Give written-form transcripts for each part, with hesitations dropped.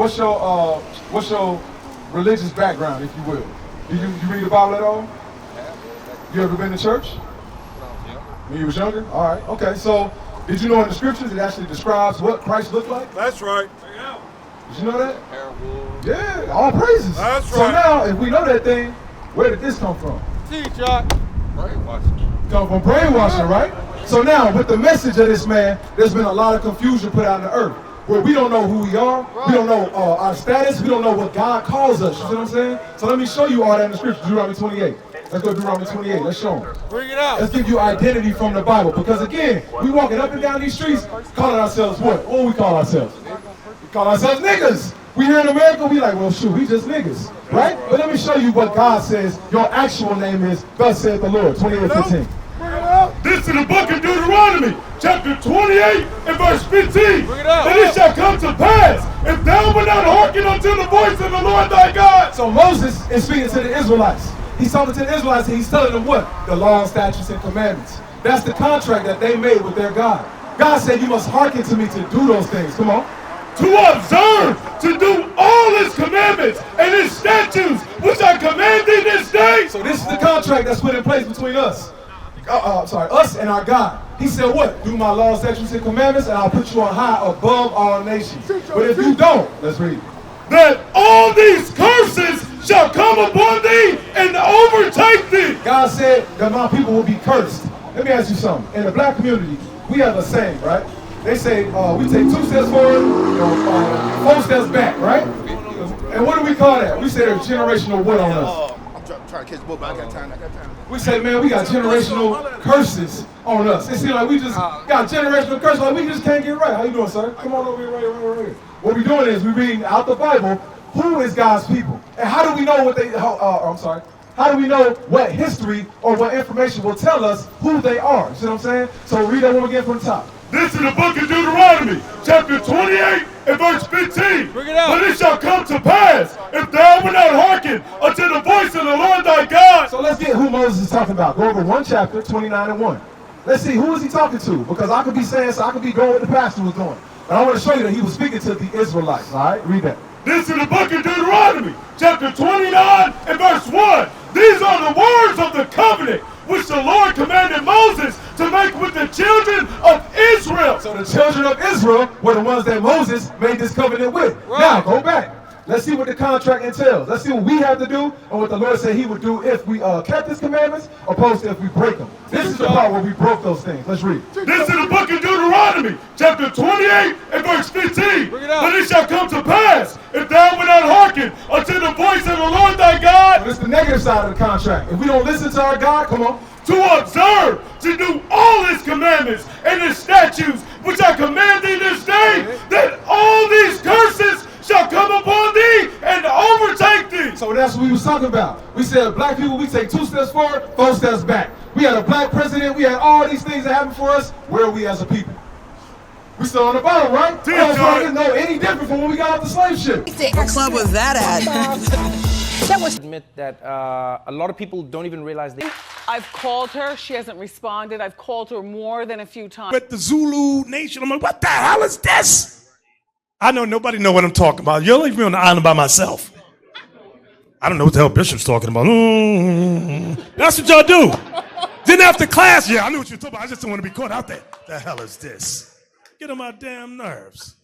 What's your religious background, if you will? Do you read the Bible at all? You ever been to church? When you was younger? All right. Okay. So, did you know in the scriptures it actually describes what Christ looked like? That's right. Did you know that? Yeah. All praises. That's right. So now, if we know that thing, where did this come from? Teacher. Brainwashing. Come from brainwashing, right? So now, with the message of this man, there's been a lot of confusion put out in the earth, where we don't know who we are, we don't know our status, we don't know what God calls us. You see what I'm saying? So let me show you all that in the scripture, Deuteronomy 28. Let's go to Deuteronomy 28. Let's show them. Bring it out. Let's give you identity from the Bible. Because again, we walking up and down these streets, calling ourselves what? What do we call ourselves? We call ourselves niggas. We here in America, we like, well, shoot, we just niggas, right? But let me show you what God says your actual name is. Thus saith the Lord, 28:15. This is the book of Deuteronomy, chapter 28 and verse 15. Bring it out. And it shall come to pass, if thou wilt not hearken unto the voice of the Lord thy God. So Moses is speaking to the Israelites. He's talking to the Israelites and he's telling them what? The law, statutes, and commandments. That's the contract that they made with their God. God said you must hearken to me to do those things. Come on. To observe, to do all his commandments and his statutes, which I command thee this day. So this is the contract that's put in place between us. Us and our God. He said what? Do my laws, statutes, and commandments, and I'll put you on high above all nations. But if you don't, let's read. That all these curses shall come upon thee and overtake thee. God said that my people will be cursed. Let me ask you something. In the black community, we have a saying, right? They say we take 2 steps forward, 4 steps back, right? And what do we call that? We say there's generational what on us? I'm trying to catch the boat, but I got time. We say, man, we got generational curses on us. It seems like we just got generational curses, like we just can't get right. How you doing, sir? Come on over here, right here. What we're doing is we're reading out the Bible, who is God's people? And how do we know what how do we know what history or what information will tell us who they are? You see what I'm saying? So read that one again from the top. This is the book of Deuteronomy, chapter 28 and verse 15. Bring it out. But it shall come to pass, if thou wilt not hearken unto the voice of the Lord thy God. So let's get who Moses is talking about. Go over one chapter, 29 and 1. Let's see, who is he talking to? Because I could be saying, so I could be going what the pastor was doing. But I want to show you that he was speaking to the Israelites, all right? Read that. This is the book of Deuteronomy, chapter 29 and verse 1. These are the words of the covenant which the Lord commanded Moses to make with the children of Israel. So the children of Israel were the ones that Moses made this covenant with. Right. Now, go back. Let's see what the contract entails. Let's see what we have to do and what the Lord said he would do if we kept his commandments, opposed to if we break them. This is the part where we broke those things. Let's read. This is the book of Deuteronomy, chapter 28 and verse 15. Bring it out. But it shall come to pass, if thou wilt not hearken unto the voice of the Lord thy God, So this is the negative side of the contract. If we don't listen to our God, come on. to observe, to do all his commandments and his statutes, which I command thee this day, that all these curses shall come upon thee and overtake thee. So that's what we was talking about. We said black people, we take 2 steps forward, 4 steps back. We had a black president, we had all these things that happened for us. Where are we as a people? We still on the bottom, right? We don't know any different from when we got off the slave ship. What club was that at? Admit that a lot of people don't even realize they. I've called her. She hasn't responded. I've called her more than a few times. But the Zulu nation, I'm like, what the hell is this? I know nobody know what I'm talking about. You'll leave me on the island by myself. I don't know what the hell Bishop's talking about. That's what y'all do. Then after class, yeah, I knew what you were talking about. I just don't want to be caught out there. The hell is this? Get on my damn nerves.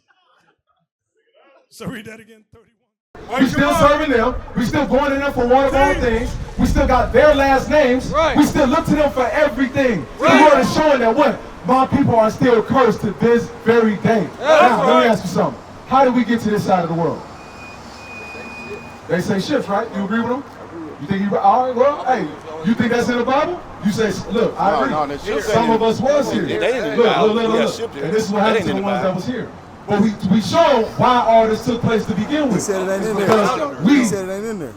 So read that again, 31. We still serving them. We still going to them for one of our things. We still got their last names. Right. We still look to them for everything. Right. The Lord is showing that what? My people are still cursed to this very day. Now, let me ask you something. How did we get to this side of the world? They say shifts, right? You agree with them? You think you all right? Well, hey, you think that's in the Bible? You say, look, I agree. Some of us was here. Look. And this is what happened to the ones that was here. But we show why all this took place to begin with. He said it ain't in there. Because He said it ain't in there.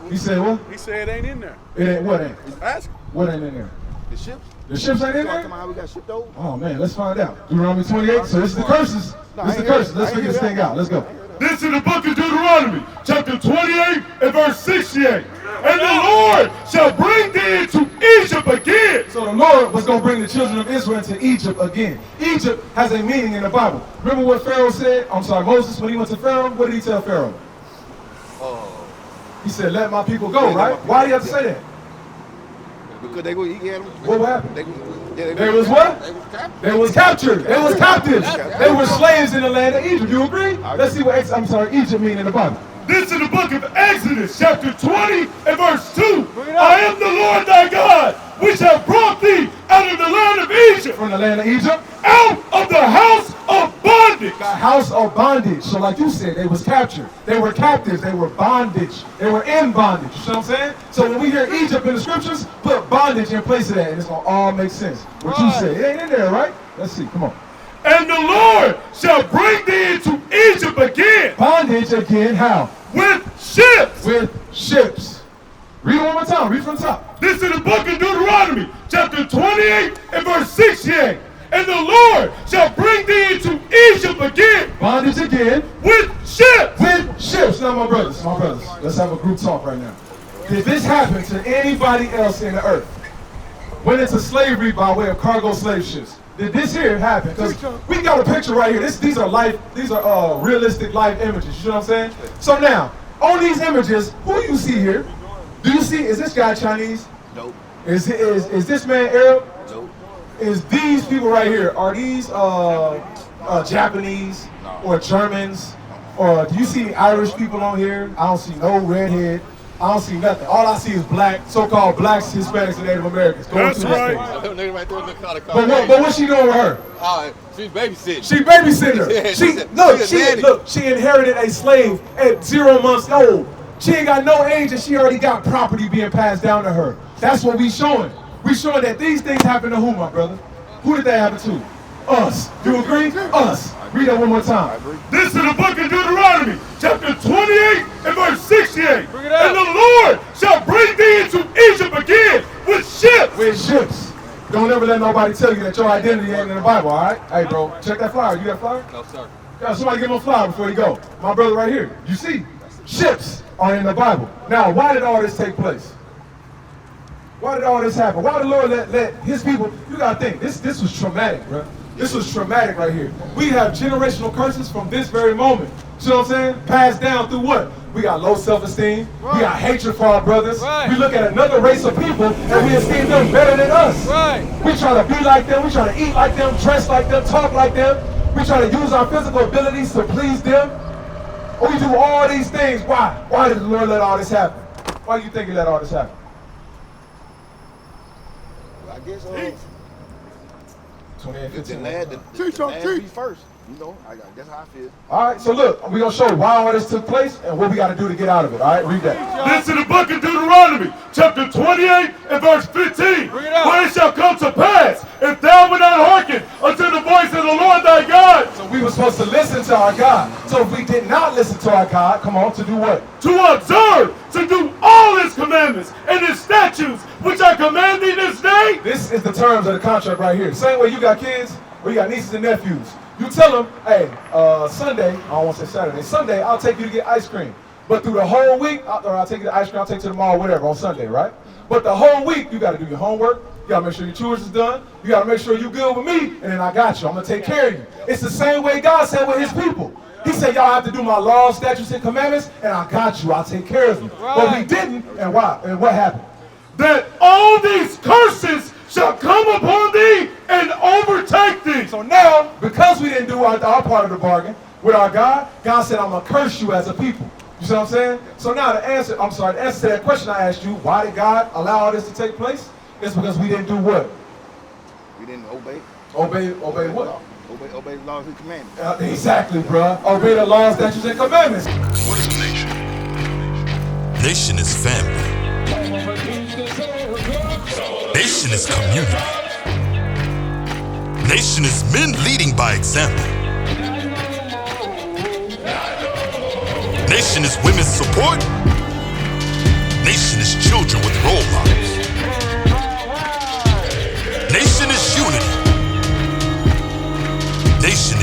He said what? He said it ain't in there. It ain't what ain't? Ask him. What ain't in there? The ships. The ships ain't in there? Come on, how we got shipped over? Oh man, let's find out. Deuteronomy 28. So this is the curses. This is the curses. Let's figure this thing out. Let's go. This is the book of Deuteronomy, chapter 28 and verse 68. And the Lord shall bring thee into Egypt again. So the Lord was going to bring the children of Israel into Egypt again. Egypt has a meaning in the Bible. Remember what Pharaoh said? Moses, when he went to Pharaoh, what did he tell Pharaoh? He said, let my people go, right? Why do you have to say that? Because they were, What happened? They was what? They was captured. They was captives. They were slaves in the land of Egypt. You agree? Let's see what Egypt mean in the Bible. This is the book of Exodus, chapter 20 and verse 2. I am the Lord thy God, which have brought thee out of the land of Egypt. From the land of Egypt? Out of the house of bondage. The house of bondage. So like you said, they was captured. They were captives. They were bondage. They were in bondage. You know what I'm saying? So when we hear Egypt in the scriptures, put bondage in place of that, and it's going to all make sense. What you say, it ain't in there, right? Let's see. Come on. And the Lord shall bring thee into Egypt again. Bondage again, how? With ships. With ships. Read it one more time. Read from the top. This is the book of Deuteronomy, chapter 28 and verse 68. And the Lord shall bring thee into Egypt again. Bondage again. With ships. With ships. Now, my brothers, let's have a group talk right now. Did this happen to anybody else in the earth? Went into slavery by way of cargo slave ships. Did this here happen? Because we got a picture right here. These are realistic life images. You know what I'm saying? So now, on these images, who do you see here? Do you see, is this guy Chinese? Nope. Is this man Arab? Nope. Is these people right here, are these Japanese or Germans? Or do you see Irish people on here? I don't see no redhead. I don't see nothing. All I see is black, so-called blacks, Hispanics, and Native Americans. That's right. But what's she doing with her? She's babysitting. She babysitting. She inherited a slave at 0 months old. She ain't got no age and she already got property being passed down to her. That's what we showing. We showing that these things happen to who, my brother? Who did they happen to? Us. You agree? Us. Read that one more time. This is the book of Deuteronomy, chapter 28 and verse 68. And the Lord shall bring thee into Egypt again with ships. With ships. Don't ever let nobody tell you that your identity ain't in the Bible, all right? Hey, bro, check that flyer. You got a flyer? No, sir. Yeah, somebody give him a flyer before you go. My brother right here. You see, ships are in the Bible. Now, why did all this take place? Why did all this happen? Why did the Lord let his people, you gotta think, this was traumatic, bro. This was traumatic right here. We have generational curses from this very moment. You know what I'm saying? Passed down through what? We got low self-esteem. Right. We got hatred for our brothers. Right. We look at another race of people and we esteem them better than us. Right. We try to be like them. We try to eat like them, dress like them, talk like them. We try to use our physical abilities to please them. We do all these things. Why? Why did the Lord let all this happen? Why do you think he let all this happen? I guess 2015. The land be first. You know, I guess how I feel. All right, so look, we're going to show why all this took place and what we got to do to get out of it. All right, read that. This is the book of Deuteronomy, chapter 28 and verse 15. For it shall come to pass, if thou wilt not hearken unto the voice of the Lord thy God. So we were supposed to listen to our God. So if we did not listen to our God, come on, to do what? To observe, to do all his commandments and his statutes, which I command thee this day. This is the terms of the contract right here. Same way you got kids or you got nieces and nephews. You tell them, hey, Sunday, I don't want to say Saturday, Sunday, I'll take you to get ice cream. But through the whole week, I'll take you to ice cream, I'll take you to the mall, whatever, on Sunday, right? But the whole week, you got to do your homework. You got to make sure your chores is done. You got to make sure you're good with me, and then I got you. I'm going to take care of you. It's the same way God said with his people. He said, y'all have to do my laws, statutes, and commandments, and I got you. I'll take care of you. Right. But we didn't, and why? And what happened? That all these curses shall come upon thee and overtake thee. So now, because we didn't do our part of the bargain with our God, God said, I'm going to curse you as a people. You see what I'm saying? So now the answer to that question I asked you, why did God allow all this to take place? It's because we didn't do what? We didn't obey. Obey what? Obey the laws and commandments. Exactly, bro. Obey the laws, statutes, and commandments. What is a nation? Nation is family. Nation is community. Nation is men leading by example. Nation is women's support. Nation is children with role models. Nation is unity. Nation